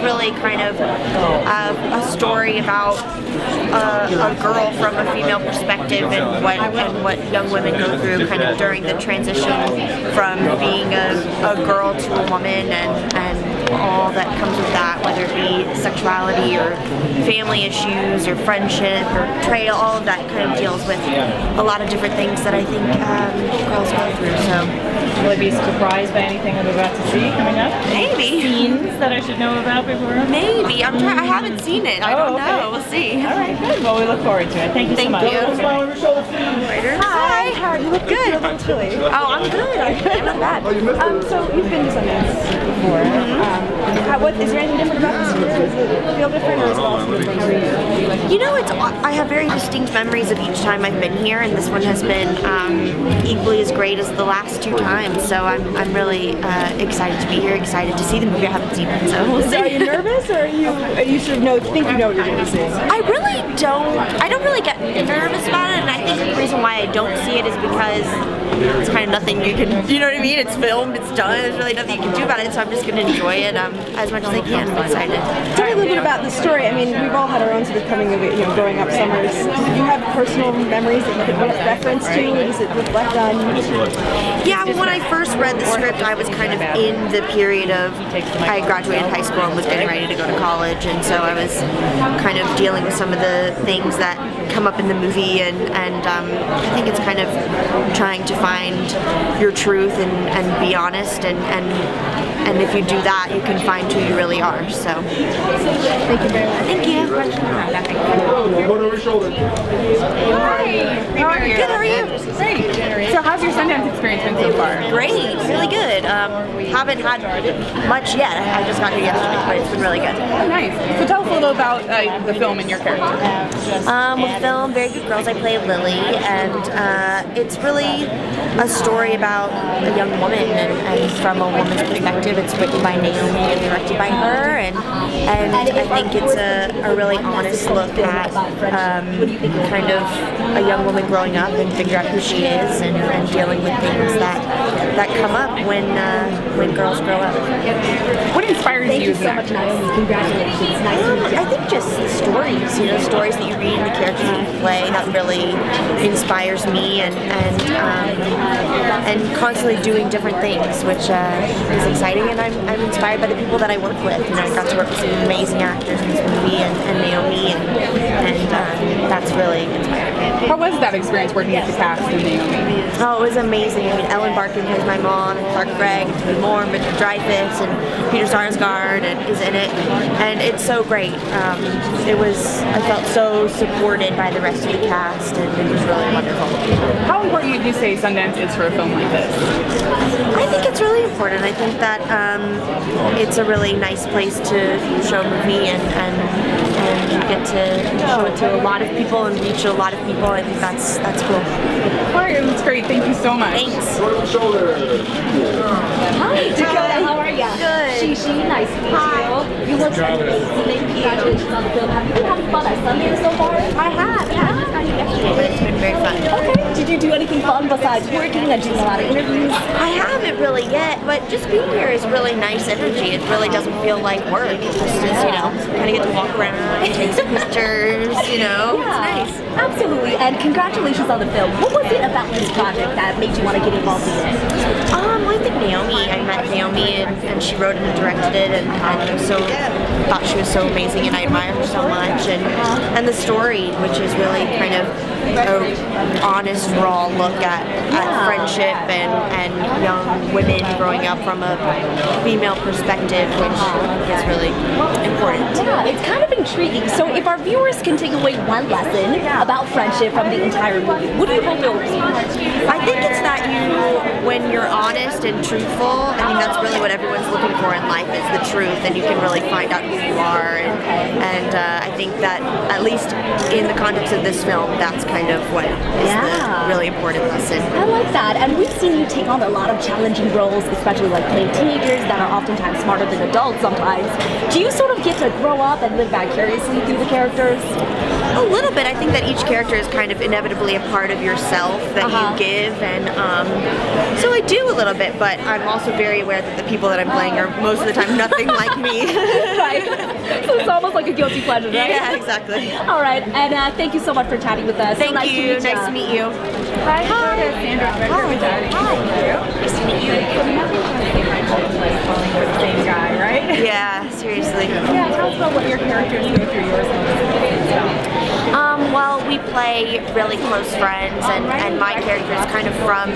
really kind of a story about a girl from a female perspective and what young women go through kind of during the transition from being a girl to a woman and all that comes with that, whether it be sexuality or family issues or friendship or betrayal. All of that kind of deals with a lot of different things that I think girls go through. So, will I be surprised by anything I'm about to see coming up? Maybe. Scenes that I should know about before? Maybe. I haven't seen it. I don't know. We'll see. All right, good. Well, we look forward to it. Thank you so much. Hi. How are you? Look good. A little chilly. Oh, I'm good. I'm not bad. So you've been to Sundance before. Is there anything different about this? Does it feel different, or is it all different? How are you? You know, I have very distinct memories of each time I've been here, and this one has been equally as great as the last two times. So I'm really excited to be here, excited to see the movie. I haven't seen it, so we'll see. Are you nervous, or are you sort of think you know what you're going to see? I don't really get nervous about it, and I think the reason why I don't see it is because it's kind of nothing you can, you know what I mean? It's filmed, it's done, there's really nothing you can do about it, so I'm just going to enjoy it as much as I can. I'm excited. Tell me a little bit about the story. I mean, we've all had our own sort of coming of it, growing up summers. Do you have personal memories that you could reference to, or does it reflect on? Yeah, well, when I first read the script, I was kind of in the period of, I had graduated high school and was getting ready to go to college, and so I was kind of dealing with some of the things that come up in the movie, and I think it's kind of trying to find your truth and be honest, and if you do that, you can find who you really are. So, Thank you very much. thank you. Hi. Good, how are you? Great. So how's your Sundance experience been so far? Great, really good. Haven't had much yet. I just got here yesterday, but it's been really good. Oh, nice. So tell us a little about the film and your character. With film, Very Good Girls, I play Lily, and it's really a story about a young woman, and from a woman's perspective. It's written by Naomi and directed by her, and I think it's a really honest look at kind of a young woman growing up and figure out who she is, and dealing with things that come up when girls grow up. What inspires Thank you you so much, Naomi. Congratulations. Nice to meet you. I think just stories, stories that you read and the characters that you play, that really inspires me, and constantly doing different things, which is exciting, and I'm inspired by the people that I work with. I got to work with some amazing actors in this movie, and Naomi, and that's really inspiring. How was that experience working with the cast and Naomi? Oh, it was amazing. I mean, Ellen Barkin plays my mom, and Clark Gregg, and Timmy Moore, and Richard Dreyfuss, and Peter Sarsgaard is in it, and it's so great. I felt so supported by the rest of the cast, and it was really wonderful. How important would you say Sundance is for a film like this? I think it's really important. I think that it's a really nice place to show a movie, and you get to show it to a lot of people and reach a lot of people. I think that's cool. All right, that's great. Thank you so much. Thanks. Hi, Dakota. How are you? Good. She, nice to meet you. You look amazing. Congratulations on the film. Have you been having fun at Sundance so far? I have. Yeah, I just got here yesterday, but it's been very fun. Okay. Did you do anything fun besides working and doing a lot of interviews? I haven't really yet, but just being here is really nice energy. It really doesn't feel like work. It just is, kind of get to walk around, take some pictures, Yeah, it's nice. Absolutely. And congratulations on the film. What was it about this project that made you want to get involved in it? I think Naomi. I met Naomi, and she wrote it and directed it, and I thought she was so amazing, and I admire her so much. And the story, which is really kind of an honest, raw look at friendship and young women growing up from a female perspective, which is really important. Yeah, it's kind of intriguing. So if our viewers can take away one lesson about friendship from the entire movie, what do you hope it will be? I think it's that when you're honest and truthful, I mean, that's really what everyone's looking for in life, is the truth, and you can really find out who you are. And I think that, at least in the context of this film, that's kind of what is the really important lesson. I like that. And we've seen you take on a lot of challenging roles, especially like playing teenagers that are oftentimes smarter than adults sometimes. Do you sort of get to grow up and live vicariously through the characters? A little bit. I think that each character is kind of inevitably a part of yourself that you give, and so I do a little bit, it, but I'm also very aware that the people that I'm playing are most of the time nothing like me. Right. So it's almost like a guilty pleasure, right? Yeah, exactly. All right, and thank you so much for chatting with us. Thank nice you. To meet Nice to meet you. Hi, Dakota, Sandra. Nice to meet you. Like falling for the same guy, right? Yeah, seriously. Yeah, tell us about what your characters go through yours and Well, we play really close friends, and my character is kind of from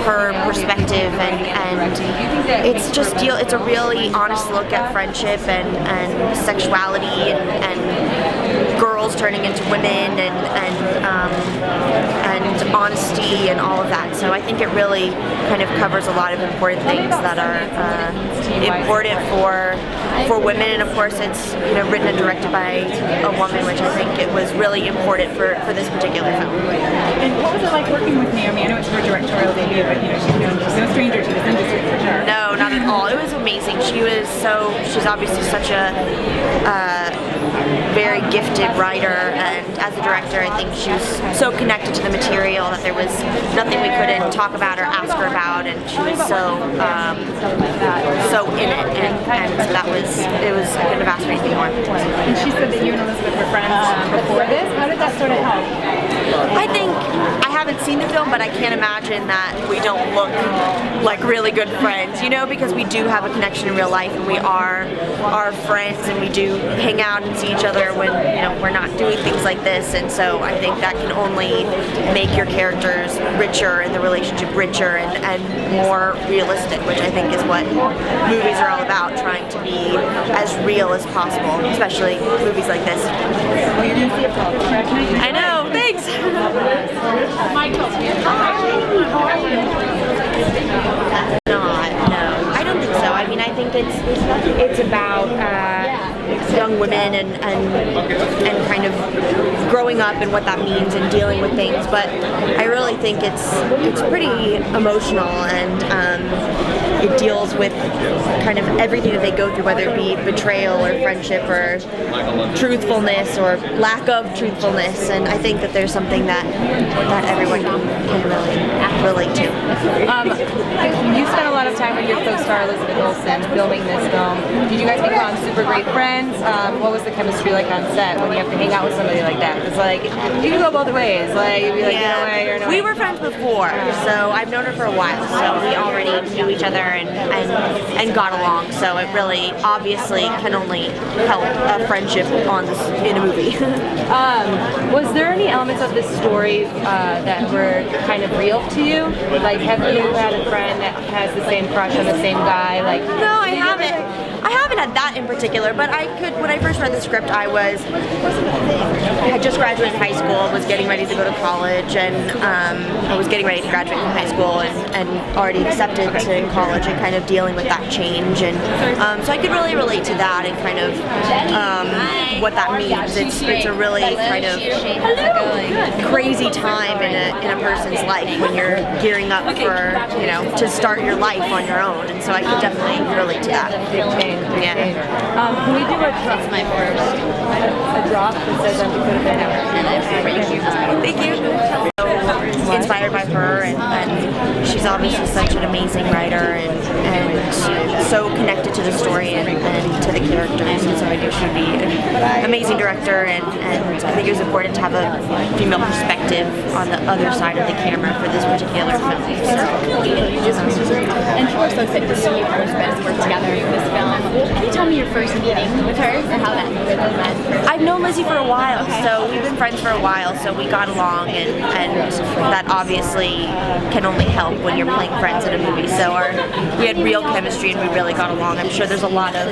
her perspective, and it's just it's a really honest look at friendship and sexuality and girls turning into women and honesty and all of that. So I think it really kind of covers a lot of important things that are important for women, and of course it's written and directed by a woman, which I think it was really important for this particular film. And what was it like working with Naomi? I know it's her directorial debut, but she's no stranger to this industry for sure. No, not at all. It was amazing. She's obviously such a very gifted writer, and as a director I think she was so connected to the material that there was nothing we couldn't talk about or ask her about, and she was so in it, and it was I couldn't have asked for anything more. And she said that you and Elizabeth were friends before this. How did that sort of help? I think I haven't seen the film, but I can't imagine that we don't look like really good friends, because we do have a connection in real life, and we are friends, and we do hang out and see each other when we're not doing things like this, and so I think that can only make your characters richer and the relationship richer and more realistic, which I think is what movies are all about, trying to be as real as possible, especially movies like this. Well, you're going to see a film, correct? I know, thanks! Michael, No, I don't think so. I mean, I think it's about young women and kind of growing up and what that means and dealing with things. But I really think it's pretty emotional, and it deals with kind of everything that they go through, whether it be betrayal or friendship or truthfulness or lack of truthfulness. And I think that there's something that everyone can really relate to. You spent a lot of time with your co-star Elizabeth Olsen filming this film. Did you guys become super great friends? What was the chemistry like on set when you have to hang out with somebody like that? It's like, you can go both ways. Like, you'd be like, Yeah. no way, you're no We way. were friends before, so I've known her for a while, so we already knew each other and got along, so it really obviously can only help a friendship in a movie. Was there any elements of this story that were kind of real to you? Like, have you had a friend that has the same crush on the same guy? Like, No, I haven't. I haven't had that in particular, but when I first read the script, I had just graduated high school, was getting ready to go to college, and I was getting ready to graduate from high school and already accepted to college, and kind of dealing with that change, and so I could really relate to that and kind of what that means. It's a really kind of crazy time in a person's life when you're gearing up for to start your life on your own, and so I could definitely relate to that. Yeah. Can we do a drop? That's my first. A drop that says I'm Dakota Fanning. Thank you. So inspired by her, and she's obviously such an amazing writer and so connected to the story and to the characters, and so I knew she'd be an amazing director, and I think it was important to have a female perspective on the other side of the camera for this particular film. And we're so excited to see you guys work together in this film. Can you tell me your first meeting with her, or how that met? I've known Lizzie for a while, so we've been friends for a while, so we got along, and that obviously can only help when you're playing friends in a movie. So we had real chemistry and we really got along. I'm sure there's a lot of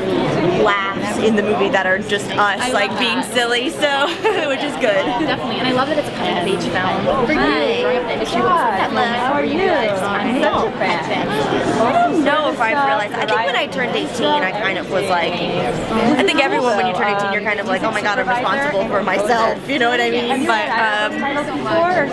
laughs in the movie that are just us, like being silly, so which is good. Definitely, and I love that it's a coming of age film. For you, growing up in the industry, how are you? I'm such a fan. I don't know if I've realized. I think when I turned 18, I kind of was like, I think everyone when you turn 18, you're kind of like, oh my god, I'm responsible for myself. You know what I mean? But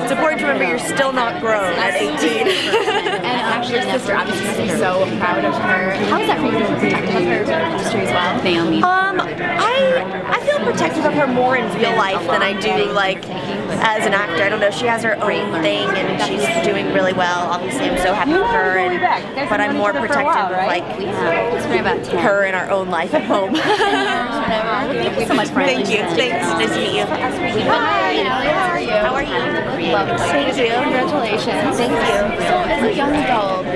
it's important to remember you're still not grown at 18. And actually, your sister obviously must be so proud of her. How is that for you to be protective of her in the industry as well, Naomi? I feel protective of her more in real life than I do like as an actor. I don't know. She has her own thing and she's doing really well. Obviously, I'm so happy for her. But I'm more protective of like her in our own life at home. Thank you so much, Brian. Thank you. Thanks. Nice to meet you. Hi, how are you? How are you? Lovely. Thank you. Congratulations. Thank you. So, as a young adult,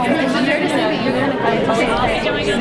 is it fair to say that you're going to go into